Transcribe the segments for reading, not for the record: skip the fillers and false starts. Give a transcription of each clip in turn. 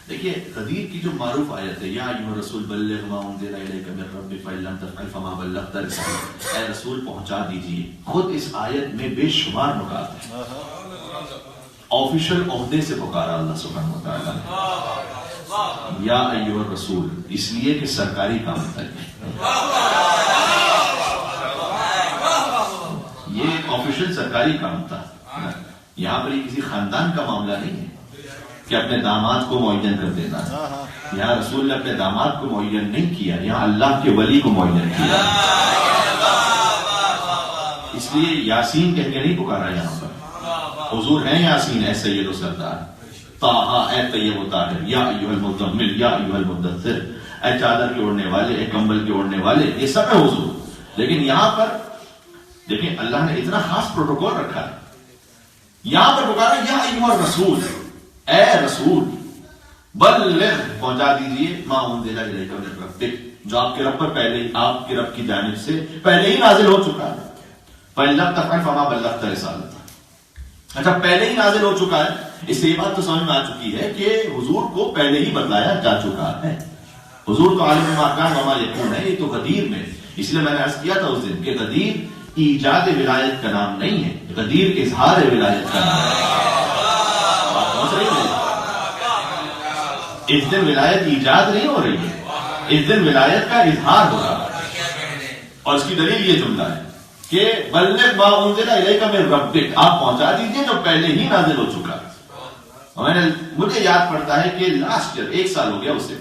دیکھیے غدیر کی جو معروف آیت ہے یا ایھا الرسول بلغ ما انزل الیک من ربک فإن لم تفعل فما بلغت رسالته، اے رسول پہنچا دیجیے. خود اس آیت میں بے شمار نکات ہیں. آفیشل عہدے سے پکارا اللہ سبحانہ وتعالیٰ نے یا ایھا الرسول، اس لیے کہ سرکاری کام تھا. یہ آفیشل سرکاری کام تھا. یہاں پر یہ کسی خاندان کا معاملہ نہیں ہے کہ اپنے داماد کو معین کر دینا. یہاں رسول نے اپنے داماد کو معین نہیں کیا، یہاں اللہ کے ولی کو معین کیا. اس لیے یاسین کہہ کے نہیں پکارا یہاں پر. حضور ہیں یاسین، اے سید و سردار، طٰہٰ اے طیب و طاہر، یا ایھا المزمل یا ایھا المدثر، اے چادر کے اوڑھنے والے، اے کمبل کے اوڑھنے والے، یہ سب ہے حضور. لیکن یہاں پر دیکھیں اللہ نے اتنا خاص پروٹوکول رکھا ہے. یہاں پر پکارا یا ایھا الرسول، اے رسول بلغ پہنچا دیجیے ما انزل الیک من ربک، جو آپ کے رب پر پہلے، آپ کے رب کی جانب سے پہلے ہی نازل ہو چکا ہے. فإن لم تفعل فما بلغت رسالته. اچھا پہلے ہی نازل ہو چکا ہے، اس سے یہ بات تو سمجھ میں آ چکی ہے کہ حضور کو پہلے ہی بتلایا جا چکا ہے. حضور تو عالم ما کان وما یکون ہے. یہ تو غدیر میں، اس لیے میں نے عرض کیا تھا اس دن کہ غدیر ایجاد ولایت کا نام نہیں ہے، غدیر اظہار ولایت کا نام ہے. بات سمجھ رہی ہے؟ اس دن ولایت ایجاد نہیں ہو رہی ہے، اس دن ولایت کا اظہار ہو رہا ہے. اور اس کی دلیل یہ جملہ ہے کہ بلغ ما انزل الیک من ربک، آپ پہنچا دیجیے جو پہلے ہی نازل ہو چکا ہے. مجھے یاد پڑتا ہے کہ لاسٹ ایئر 1 سال ہو گیا اسے،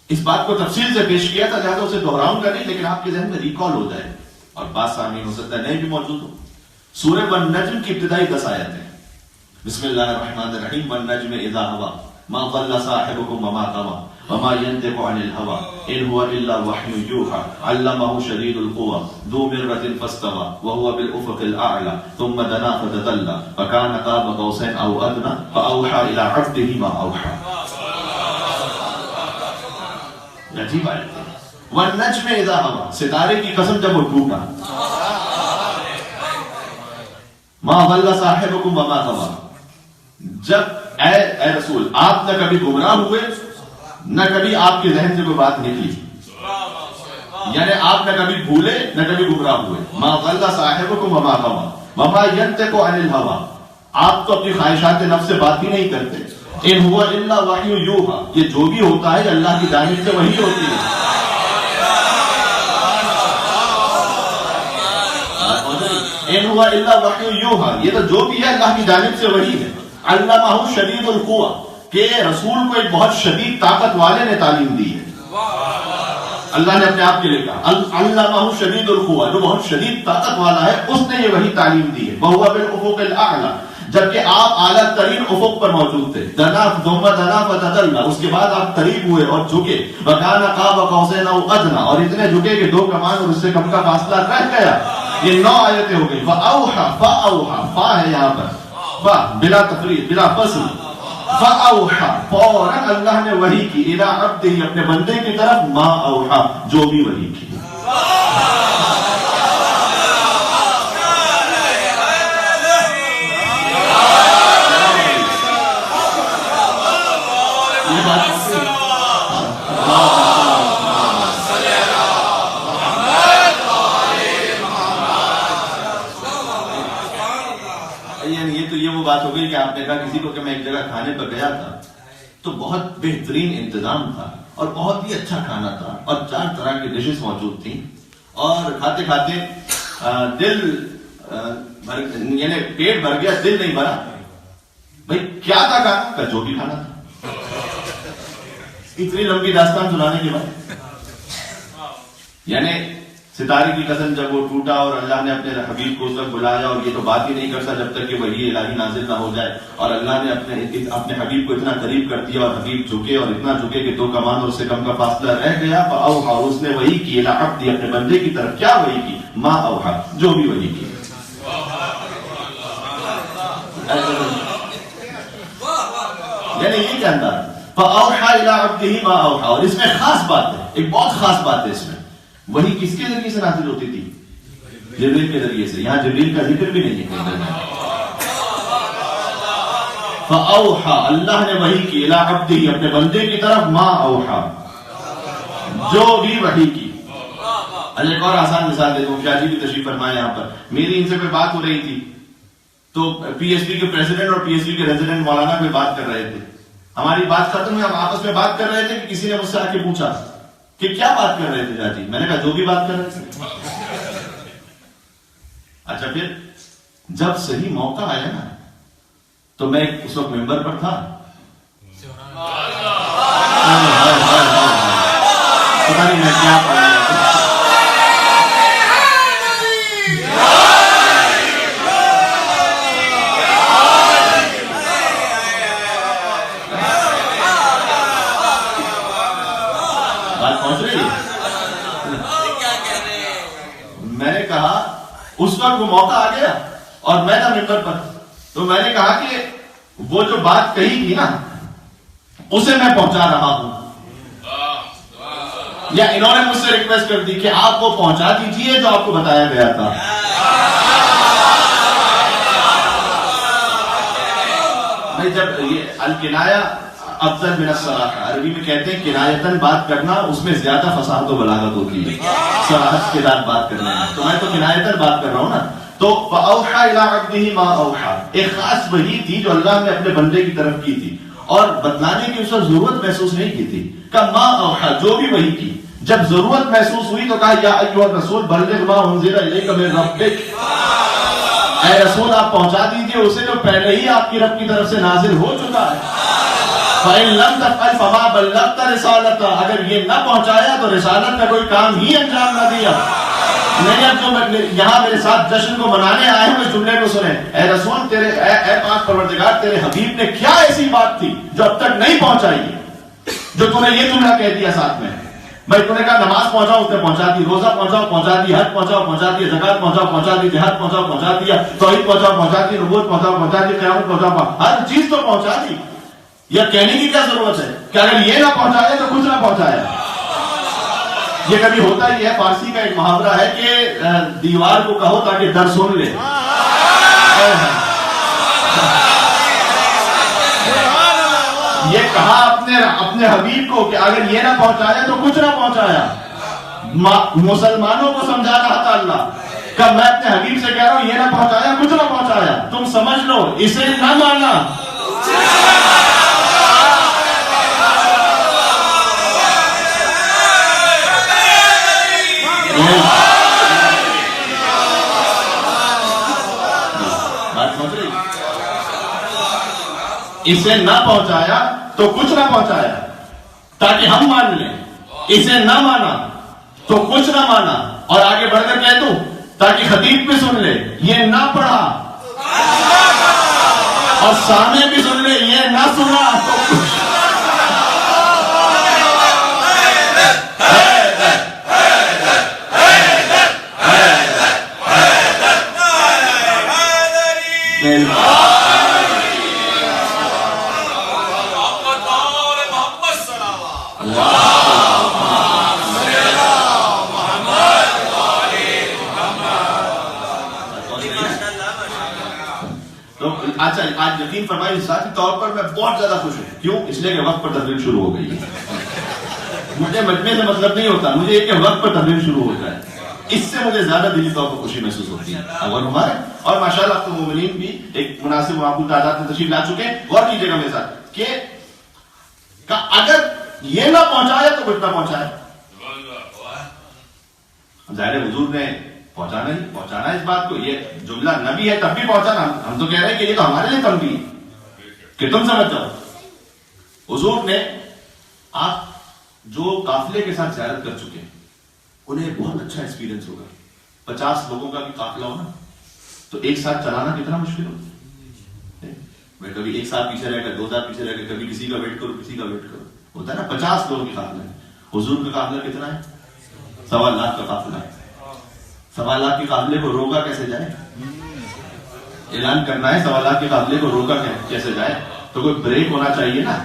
اس بات کو تفصیل سے پیش کیا تھا، لہٰذا اسے دہراؤں گا نہیں، لیکن آپ کے ذہن میں ریکال ہو جائے اور بات سامنے ہو سکتا ہے نہیں بھی موجود ہو. سورہ والنجم کی ابتدائی 10 آیتیں. بسم اللہ الرحمن الرحیم. والنجم اذا هوى ما ضل صاحبكم وما غوى وما ينطق عن الهوى ان هو الا وحي يوحى علمه شديد القوى ذو مرة فاستوى وهو بالافق الاعلى ثم دنا فتدلى فكان قاب قوسين او ادنى فاوحى الى عبده ما اوحى. عجیب آیت ہے. والنجم اذا هوى، ستارے کی قسم جب وہ ٹوٹا. ما ضل صاحبكم وما غوى، جب اے رسول آپ نہ کبھی گمراہ ہوئے نہ کبھی آپ کے ذہن سے کوئی بات نکلی، یعنی آپ نہ کبھی بھولے نہ کبھی گمراہ ہوئے. ما ضل صاحبكم وما غوى وما ينطق عن الهوى، آپ تو اپنی خواہشات نفس سے بات ہی نہیں کرتے. ان هو الا وحی یوحى، یہ جو بھی ہوتا ہے اللہ کی جانب سے وحی ہوتی ہے. ان هو الا وحی یوحى، یہ تو جو بھی ہے اللہ کی جانب سے وحی ہے. علمہ شدید القوى، کہ رسول کو ایک بہت شدید طاقت والے نے تعلیم دی ہے. اللہ نے اپنے آپ کے لیے کہا علمہ شدید القوى، جو بہت شدید طاقت والا ہے اس نے یہ وحی تعلیم دی ہے. وہو بالافق الاعلی، جبکہ آپ اعلیٰ ترین افق پر موجود تھے. دنا ثم دنا فتدلى، اس کے بعد آپ قریب ہوئے اور جھکے. وکان قاب قوسین او ادنى، اور اتنے جھکے کہ 2 کمان اور اس سے کم کا فاصلہ رہ گیا. یہ 9 آیتیں ہو گئی. فاوحى، فا ہے یہاں پر، فا بلا تفریق بلا فصل. فاوحى، فوراً اللہ نے وحی کی. الی عبدہ، اپنے بندے کی طرف. ما اوحى، جو بھی وحی کی. بات ہو گئی کہ آپ نے کہا کسی کو کہ میں ایک جگہ کھانے پر گیا تھا تو بہت بہترین انتظام تھا اور بہت ہی اچھا کھانا تھا اور 4 طرح کی ڈشز موجود تھیں اور کھاتے کھاتے دل یعنی پیٹ بھر گیا، دل نہیں بھرا. بھائی کیا تھا کھانا کا؟ جو بھی کھانا تھا. اتنی لمبی داستان سنانے کے بعد یعنی ستارے کی قسم جب وہ ٹوٹا اور اللہ نے اپنے حبیب کو اس وقت بلایا اور یہ تو بات ہی نہیں کرتا جب تک کہ وحی الہی نازل نہ ہو جائے، اور اللہ نے اپنے حبیب کو اتنا قریب کر دیا اور حبیب جھکے اور اتنا جھکے کہ 2 کمان اور اس سے کم کا فاصلہ رہ گیا. فاوحى، اس نے وحی کی. الی عبدہ، اپنے بندے کی طرف. کیا وحی کی؟ ما اوحى، جو بھی وحی کی. یعنی یہ کیا انداز. فاوحى الی عبدہ ما اوحى. اور اس میں خاص بات ہے، ایک بہت خاص بات ہے اس میں. وہی کس کے ذریعے سے نازل ہوتی تھی؟ جبریل کے ذریعے سے. یہاں جبریل کا ذکر بھی نہیں ہے. فاوحا اللہ نے وحی کی الی عبدہ اپنے بندے کی طرف ما اوحا جو بھی وحی کی. اللہ ایک اور آسان مثال دے دوں. کیا جی بھی تشریف فرمائے یہاں پر. میری ان سے کوئی بات ہو رہی تھی تو پی ایچ ڈی کے پریزیڈنٹ اور پی ایچ ڈی کے ریزیڈنٹ مولانا کوئی بات کر رہے تھے. ہماری بات ختم ہوئی, ہم آپس میں بات کر رہے تھے کہ کسی نے مجھ سے آ کے پوچھا کہ کیا بات کر رہے تھے جاجی. میں نے کہا جو بھی بات کر رہے تھے. اچھا پھر جب صحیح موقع آیا نا تو میں اس وقت ممبر پر تھا, پتا نہیں میں کیا پڑھ رہا تھا. بات پہنچ رہی ہے. میں نے کہا اس وقت وہ موقع آ گیا اور میں تھا ممبر پر, تو میں نے کہا کہ وہ جو بات کہی تھی نا اسے میں پہنچا رہا ہوں, یا انہوں نے مجھ سے ریکویسٹ کر دی کہ آپ وہ پہنچا دیجئے جو آپ کو بتایا گیا تھا. جب یہ الکنایا افضل من الصراحہ, عربی میں کہتے ہیں کنایتاً بات کرنا اس میں زیادہ فصاحت و بلاغت ہوتی ہے صراحت کے ساتھ بات کرنے میں. تو میں تو کنایتاً بات کر رہا ہوں نا. تو فاوحا الی عبدہ ما اوحا, ایک خاص وحی تھی جو اللہ نے اپنے بندے کی طرف کی تھی اور بتلانے کی اس وقت ضرورت محسوس نہیں کی تھی. کہ ما اوحا جو بھی وحی کی, جب ضرورت محسوس ہوئی تو کہا یا ایھا الرسول بلغ ما انزل الیک من ربک, اے رسول آپ پہنچا دیجئے اسے جو پہلے ہی آپ کی رب کی طرف سے نازل ہو چکا ہے. فَإِن لَمْ تَفْعَلْ فَمَا بَلَّغْتَ رِسَالَتَهُ, اگر یہ نہ پہنچایا تو رسالت کا کوئی کام ہی انجام نہ دیا. نہیں, اب جو یہاں میرے ساتھ جشن کو منانے آئے ہیں اس جملے کو سنیں. اے رسول تیرے اے پاک پروردگار تیرے حبیب نے کیا ایسی بات تھی جو اب تک نہیں پہنچائی جو تو نے یہ جملہ کہہ دیا ساتھ میں. بھائی تو نے کہا نماز پہنچاؤ, اس نے پہنچا دی. روزہ پہنچاؤ, پہنچا دی. حج پہنچاؤ, پہنچا دی. زکات پہنچاؤ, پہنچا دی. جہاد پہنچاؤ, پہنچا دیا. توحید پہنچاؤ, پہنچا دی. نبوت پہنچاؤ, پہنچا دی. قیامت پہنچاؤ, ہر چیز تو پہنچا دی. یا کہنے کی کیا ضرورت ہے کہ اگر یہ نہ پہنچایا تو کچھ نہ پہنچایا. یہ کبھی ہوتا ہی ہے, فارسی کا ایک محاورہ ہے کہ دیوار کو کہو تاکہ در سن لے. یہ کہا اپنے حبیب کو کہ اگر یہ نہ پہنچایا تو کچھ نہ پہنچایا. مسلمانوں کو سمجھا رہا تھا اللہ کہ میں اپنے حبیب سے کہہ رہا ہوں یہ نہ پہنچایا کچھ نہ پہنچایا, تم سمجھ لو, اسے نہ ماننا. اسے نہ پہنچایا تو کچھ نہ پہنچایا تاکہ ہم مان لیں, اسے نہ مانا تو کچھ نہ مانا. اور آگے بڑھ کر کہہ دوں تاکہ خطیب بھی سن لے یہ نہ پڑھا, اور سامنے بھی سن لے یہ نہ سنا تو کچھ. اچھا آج یقین فرمائیے ذاتی طور پر میں بہت زیادہ خوش ہوں. کیوں؟ اس لیے کہ وقت پر تقریر شروع ہو گئی ہے. مجھے مجمع سے مطلب نہیں ہوتا, مجھے ایک وقت پر تقریر شروع ہو جائے, اس سے مجھے زیادہ دلی طور پر خوشی محسوس ہوتی ہے. اور ہمارے اور ماشاءاللہ اب تو مومنین بھی ایک مناسب معقول تعداد میں تشریف لا چکے ہیں. غور کیجیے گا میرے ساتھ کہ اگر یہ نہ پہنچایا تو کچھ نہ پہنچایا. ظاہر حضور نے پہنچانا اس بات کو, یہ جملہ نبی ہے تب بھی پہنچانا. ہم تو کہہ رہے ہیں کہ یہ تو ہمارے لیے تنبیہ ہے کہ تم سمجھ جاؤ. حضور نے, آپ جو قافلے کے ساتھ زیارت کر چکے انہیں بہت اچھا ایکسپیرینس ہوگا. 50 لوگوں کا بھی قافلہ ہونا تو ایک ساتھ چلانا کتنا مشکل ہوتا ہے. میں کبھی ایک ساتھ پیچھے رہ کر, 2 ساتھ پیچھے رہ کر, کبھی کسی کا ویٹ کرو کسی کا ویٹ کرو, ہوتا ہے نا. 50 لوگوں کی قافلہ ہے. حضور کا قافلہ کتنا ہے؟ 1.25 لاکھ کا قافلہ ہے. 1.25 لاکھ کے قافلے کو روکا کیسے جائے؟ اعلان کرنا ہے 1.25 لاکھ کے قافلے کو روکا کیسے جائے؟ تو کوئی بریک ہونا چاہیے نا,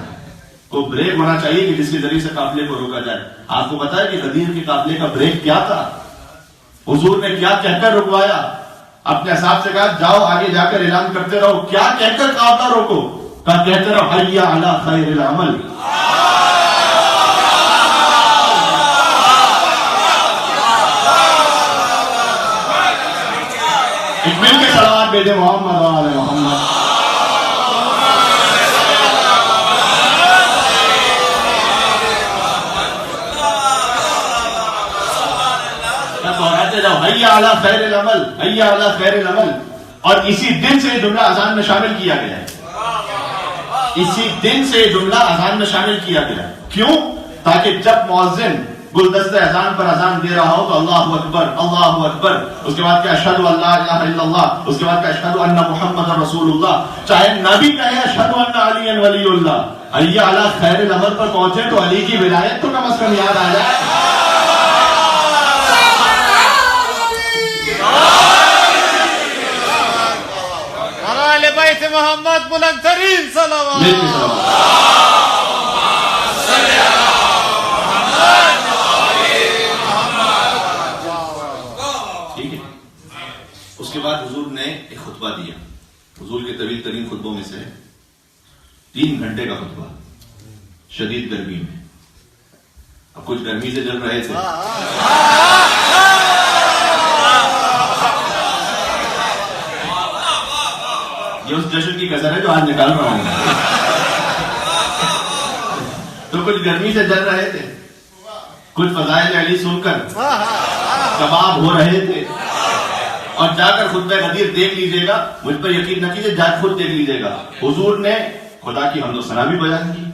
کوئی بریک ہونا چاہیے کہ جس کے ذریعے سے قافلے کو روکا جائے. آپ کو پتا ہے کہ غدیر کے قافلے کا بریک کیا تھا؟ حضور نے کیا کہہ کر رکوایا؟ اپنے اصحاب سے کہا جاؤ آگے جا کر اعلان کرتے رہو. کیا کہہ کر قافلہ روکو؟ کہا کہتے رہو حی علی خیر العمل. ایک مل کے صلوات بھیجے محمد و آل محمد. حی علی خیر العمل، حی علی خیر العمل. اور اسی دن سے یہ جملہ اذان میں شامل کیا گیا ہے. اسی دن سے یہ جملہ اذان میں شامل کیا گیا. کیوں؟ تاکہ جب مؤذن گلدستہ اذان پر اذان دے رہا ہو تو اللہ اکبر اللہ اکبر، اس کے بعد کہ اشہد ان لا الہ الا اللہ، اس کے بعد کہ اشہد ان محمد رسول اللہ، چاہے نبی کہے اشہد ان علی ولی اللہ، حی علی خیر العمل پر پہنچے تو علی کی ولایت تو کم از کم یاد آ جائے. بیت محمد بلند ترین صلوات. ٹھیک ہے. اس کے بعد حضور نے ایک خطبہ دیا. حضور کے طویل ترین خطبوں میں سے 3 گھنٹے کا خطبہ شدید گرمی میں. اب کچھ گرمی سے جل رہے تھے. یہ اس جشن کی کسر ہے جو آج نکال رہا ہوں. تو کچھ گرمی سے جل رہے تھے، کچھ فضائل علی سن کر کباب ہو رہے تھے. اور جا کر خطبہ غدیر دیکھ لیجئے گا، مجھ پر یقین نہ کیجئے، جا خود دیکھ لیجئے گا. حضور نے خدا کی حمد و ثنا بھی بیان کی،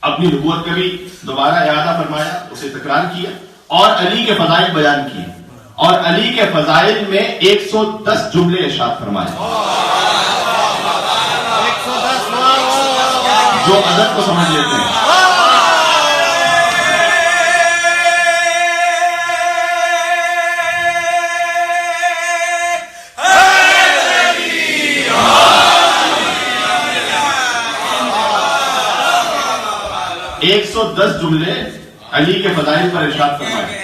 اپنی نبوت کا بھی دوبارہ اعادہ فرمایا، اسے تکرار کیا، اور علی کے فضائل بیان کیے. اور علی کے فضائل میں 110 جملے ارشاد فرمائے جو ادب کو سمجھ لیتے ہیں. ایک 110 جملے علی کے فضائل پر ارشاد فرمائے.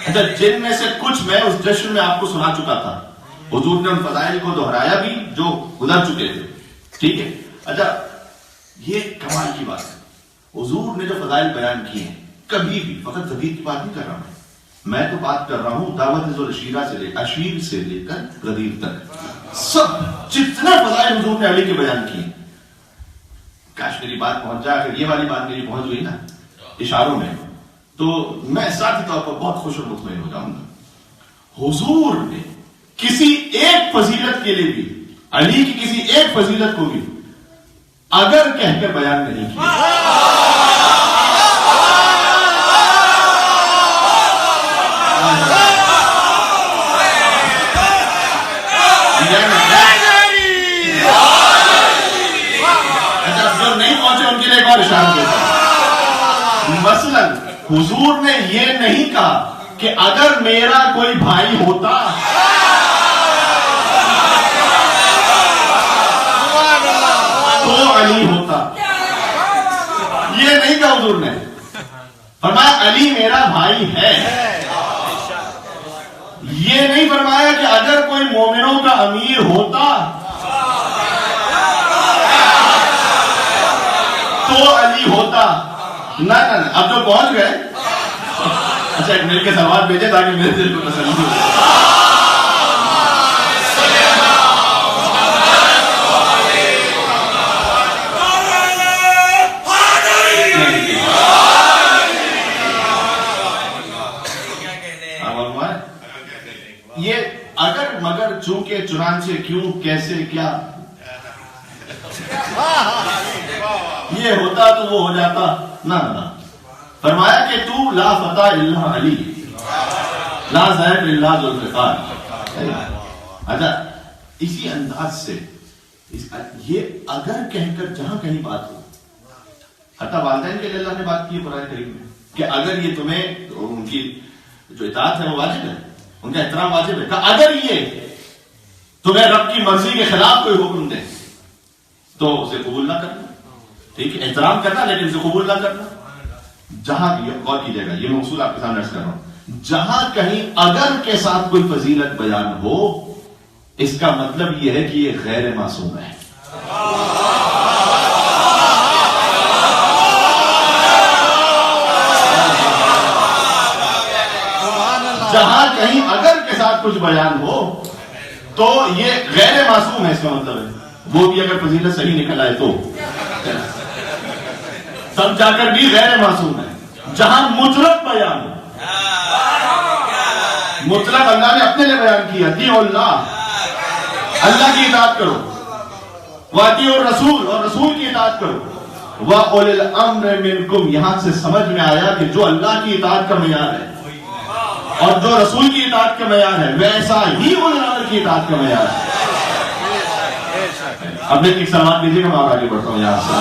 اچھا، جن میں سے کچھ میں اس جشن میں آپ کو سنا چکا تھا. حضور نے ان فضائل کو دہرایا بھی جو گزر چکے تھے. ٹھیک ہے. اچھا، یہ کمال کی بات ہے. حضور نے جو فضائل بیان کیے ہیں، کبھی بھی فقط غدیر کی بات نہیں کر رہا ہوں میں تو بات کر رہا ہوں دعوت ذوالعشیرہ سے اشیر سے لے کر غدیر تک سب جتنے فضائل حضور نے علی کے بیان کیے. کاش میری بات پہنچ جائے. اگر یہ والی بات میری پہنچ گئی نا اشاروں میں تو میں ذاتی طور پر بہت خوش اور مطمئن ہو جاؤں گا. حضور نے کسی ایک فضیلت کے لیے بھی، علی کی کسی ایک فضیلت کو بھی اگر کہہ کر بیان نہیں کیا. جو نہیں پہنچے ان کے لیے ایک اور اشارہ دیتا ہے. مثلا حضور نے یہ نہیں کہا کہ اگر میرا کوئی بھائی ہوتا تو علی ہوتا. یہ نہیں کہا حضور نے. فرمایا علی میرا بھائی ہے. یہ نہیں فرمایا کہ اگر کوئی مومنوں کا امیر ہوتا تو علی ہوتا. نہ اب جو پہنچ گئے. اچھا، ایک مل کے سلوات بھیجے تاکہ میرے دل کو تسلی ہو. یہ اگر مگر چونکہ چنانچہ کیوں کیسے کیا یہ ہوتا تو وہ ہو جاتا. نہ فرمایا کہ تو لا فتح الا علی لا زید الا ذوالفقار. اچھا، اسی انداز سے یہ اگر کہہ کر جہاں کہیں بات ہو، حتیٰ والدین کے لیے اللہ نے بات کی ہے قرآن کریم میں کہ اگر یہ تمہیں ان کی جو اطاعت ہے وہ واجب ہے، ان کا احترام واجب ہے. کہ اگر یہ تمہیں رب کی مرضی کے خلاف کوئی حکم دے تو اسے قبول نہ کرنا. ٹھیک ہے، احترام کرنا لیکن اسے قبول نہ کرنا. جہاں غور کیجیے گا، یہ موصول آپ کے سامنے عرض کر رہا ہوں، جہاں کہیں اگر کے ساتھ کوئی فضیلت بیان ہو اس کا مطلب یہ ہے کہ یہ غیر معصوم ہے. جہاں کہیں اگر کے ساتھ کچھ بیان ہو تو یہ غیر معصوم ہے، اس کا مطلب ہے وہ بھی اگر فضیلت صحیح نکل آئے تو تب جا کر بھی غیر معصوم ہے۔ جہاں مطلق بیان ہو، مطلق اللہ نے اپنے لیے بیان کیا، اطیعوا اللہ، اللہ کی اطاعت کرو، واطیعوا الرسول، اور رسول کی اطاعت کرو، وَأُولِي الْأَمْرِ مِنْكُمْ، یہاں سے سمجھ میں آیا کہ جو اللہ کی اطاعت کا معیار ہے اور جو رسول کی اطاعت کا معیار ہے ویسا ہی اولي الامر کی اطاعت کا معیار ہے۔ اب ایک سلام دیجیے گا، میں اور آگے بڑھتا ہوں یہاں سے۔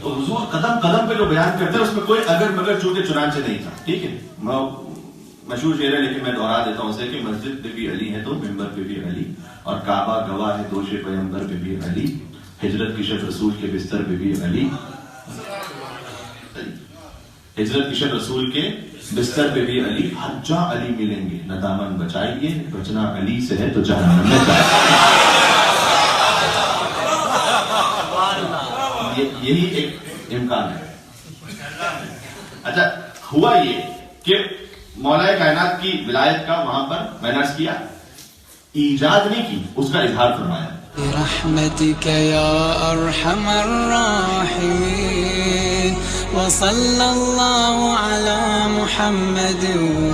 تو حضور قدم قدم پہ جو بیان کرتے ہیں اس میں کوئی اگر مگر چونکہ چنانچہ نہیں تھا، ٹھیک ہے، مشہور شعر ہے لیکن میں دوہرا دیتا ہوں اسے کہ مسجد پہ بھی علی ہے تو ممبر پہ بھی علی، اور کعبہ گواہ ہے دوش پیغمبر پہ بھی علی، ہجرت کی شب رسول کے بستر پہ بھی علی، ہجرت کی شب رسول کے بستر پہ بھی علی، ہر جا علی ملیں گے، نہ دامن بچائیے، بچنا علی سے ہے تو جہنم میں جائیے۔ یہی ایک امکان ہے۔ اچھا ہوا یہ کہ مولا کائنات کی ولایت کا وہاں پر میں نے عرض کیا ایجاد نہیں کی، اس کا اظہار فرمایا۔ برحمتك يا أرحم الراحمين وصلى الله على محمد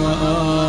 وآله